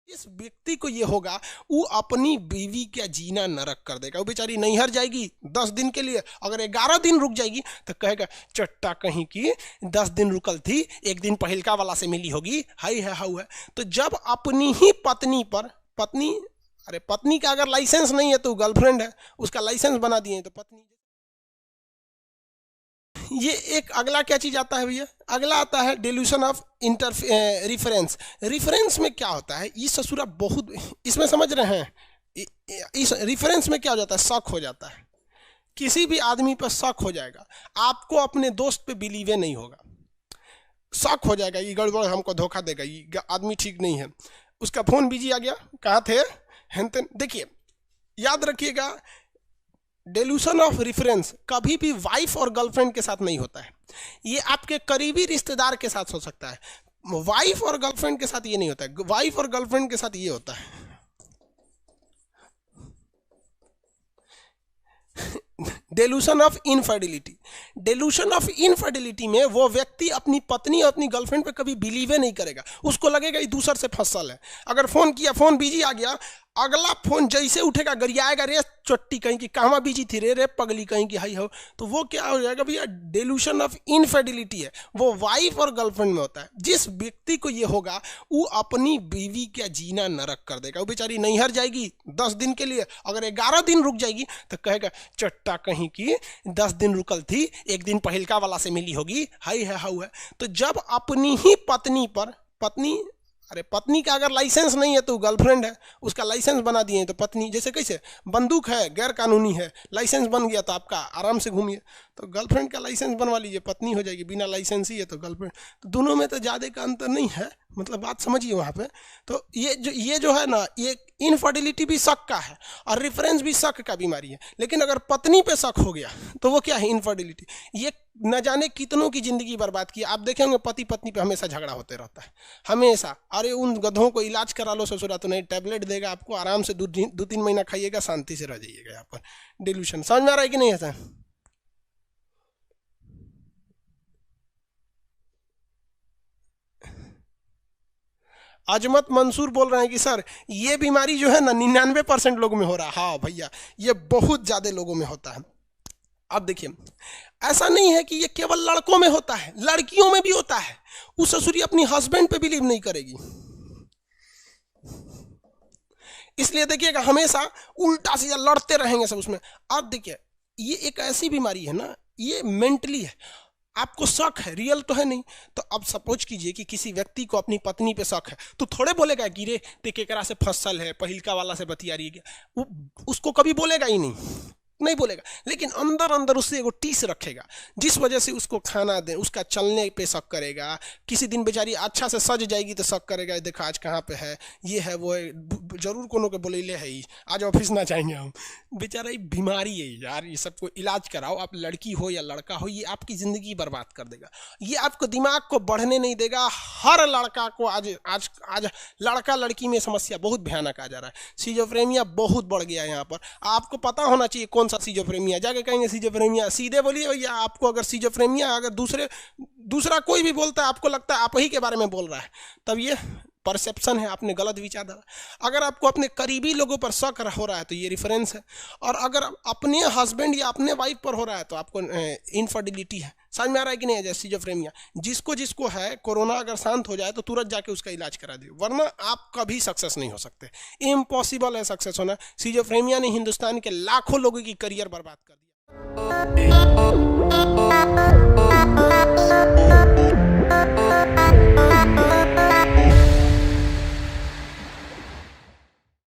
इस व्यक्ति को ये होगा, वो अपनी बीवी का जीना नरक कर देगा। वो बेचारी नैहर जाएगी 10 दिन के लिए, अगर 11 दिन रुक जाएगी तो कहेगा चट्टा कहीं की 10 दिन रुकल थी, एक दिन पहिलका वाला से मिली होगी, हाई है हाउ है। तो जब अपनी ही पत्नी पर पत्नी का अगर लाइसेंस नहीं है तो गर्लफ्रेंड है, उसका लाइसेंस बना दिए तो पत्नी। ये एक अगला क्या चीज आता है भैया, अगला आता है डेल्यूशन ऑफ रिफरेंस। रिफरेंस में क्या होता है, ये ससुरा बहुत इसमें समझ रहे हैं। इस रिफरेंस में क्या हो जाता है, शक हो जाता है, किसी भी आदमी पर शक हो जाएगा, आपको अपने दोस्त पे बिलीव नहीं होगा, शक हो जाएगा, ये गड़बड़ हमको धोखा देगा, ये आदमी ठीक नहीं है। उसका फोन बिजी आ गया, कहाँ थे हेनतेन। देखिए याद रखिएगा, डेल्यूशन ऑफ रेफरेंस कभी भी वाइफ और गर्लफ्रेंड के साथ नहीं होता है, ये आपके करीबी रिश्तेदार के साथ हो सकता है, वाइफ और गर्लफ्रेंड के साथ ये नहीं होता है। वाइफ और गर्लफ्रेंड के साथ ये होता है dilution of infertility. Dilution of infertility में वो व्यक्ति अपनी पत्नी और अपनी गर्लफ्रेंड पे कभी बिलीव नहीं करेगा, उसको लगेगा ये दूसर से फसल है। अगर फोन किया, फोन बिजी आ गया, अगला फोन जैसे उठेगा गरियाएगा, रे चट्टी कहीं की कहाँ बिजी थी, रे पगली कहीं की हाई हो। तो वो क्या हो जाएगा भैया, डेल्यूशन ऑफ इनफर्टिलिटी है, वो वाइफ और गर्लफ्रेंड में होता है। जिस व्यक्ति को ये होगा, वो अपनी बीवी का जीना नरक कर देगा। वो बेचारी नैहर जाएगी 10 दिन के लिए, अगर 11 दिन रुक जाएगी तो कहेगा चट्टा कहीं की 10 दिन रुकल थी, एक दिन पहिलका वाला से मिली होगी, हाई है हाउ है। तो जब अपनी ही पत्नी पर पत्नी का अगर लाइसेंस नहीं है तो गर्लफ्रेंड है, उसका लाइसेंस बना दिए तो पत्नी। जैसे कैसे बंदूक है, गैर कानूनी है, लाइसेंस बन गया तो आपका आराम से घूमिए, तो गर्लफ्रेंड का लाइसेंस बनवा लीजिए, पत्नी हो जाएगी। बिना लाइसेंस ही है तो गर्लफ्रेंड। तो दोनों में तो ज़्यादा का अंतर नहीं है, मतलब बात समझिए वहाँ पे। तो ये जो है ना, ये इनफर्टिलिटी भी शक का है और रेफरेंस भी शक का बीमारी है। लेकिन अगर पत्नी पे शक हो गया तो वो क्या है, इनफर्टिलिटी। ये न जाने कितनों की जिंदगी बर्बाद की। आप देखेंगे पति पत्नी पे हमेशा झगड़ा होते रहता है, हमेशा। अरे उन गधों को इलाज करा लो ससुरा, तो नहीं, टैबलेट देगा आपको, आराम से 2-3 महीना खाइएगा, शांति से रह जाइएगा। यहाँ पर डिल्यूशन समझ में आ रहा है कि नहीं है सर? अजमत मंसूर बोल रहे हैं कि सर ये बीमारी जो है ना 99% लोगों में हो रहा है। हाँ भैया, ये बहुत ज़्यादा लोगों में होता है। अब देखिए, ऐसा नहीं है कि ये केवल लड़कों में होता है, लड़कियों में भी होता है। उस ससुरी अपनी हस्बैंड पे बिलीव नहीं करेगी, इसलिए देखिएगा हमेशा उल्टा सीधा लड़ते रहेंगे सब उसमें। अब देखिए, ये एक ऐसी बीमारी है ना, ये मेंटली है, आपको शक है, रियल तो है नहीं। तो अब सपोज कीजिए कि किसी व्यक्ति को अपनी पत्नी पे शक है, तो थोड़े बोलेगा कि रे ते केकरा से फसल है, पहिलका वाला से बतिया रही है क्या, वो उसको कभी बोलेगा ही नहीं बोलेगा। लेकिन अंदर अंदर उससे एगो टीस रखेगा, जिस वजह से उसको खाना दे, उसका चलने पे शक करेगा। किसी दिन बेचारी अच्छा से सज जाएगी तो शक करेगा, देखा आज कहाँ पे है, ये है वो है, जरूर कोनो के बोले ले है, आज ऑफिस ना जाएंगे हम। बेचारा ये बीमारी है यार, ये सबको इलाज कराओ। आप लड़की हो या लड़का हो, ये आपकी ज़िंदगी बर्बाद कर देगा, ये आपको दिमाग को बढ़ने नहीं देगा। हर लड़का को आज लड़का लड़की में समस्या बहुत भयानक आ जा रहा है, सिजोफ्रेनिया बहुत बढ़ गया है। यहाँ पर आपको पता होना चाहिए कौन सा सिजोफ्रेनिया। जाके कहेंगे सिजोफ्रेनिया, सीधे बोलिए भैया। आपको अगर सिजोफ्रेनिया, अगर दूसरा कोई भी बोलता है, आपको लगता है आप ही के बारे में बोल रहा है, तब ये परसेप्शन है, आपने गलत विचारधारा। अगर आपको अपने करीबी लोगों पर शक हो रहा है तो ये रेफरेंस है। और अगर अपने हस्बैंड या अपने वाइफ पर हो रहा है तो आपको इनफर्टिलिटी है। समझ में आ रहा है कि नहीं है? जैसे सिजोफ्रेनिया जिसको है, कोरोना अगर शांत हो जाए तो तुरंत जाके उसका इलाज करा दिए, वरना आप कभी सक्सेस नहीं हो सकते। इम्पॉसिबल है सक्सेस होना। सिजोफ्रेनिया ने हिंदुस्तान के लाखों लोगों की करियर बर्बाद कर दिया।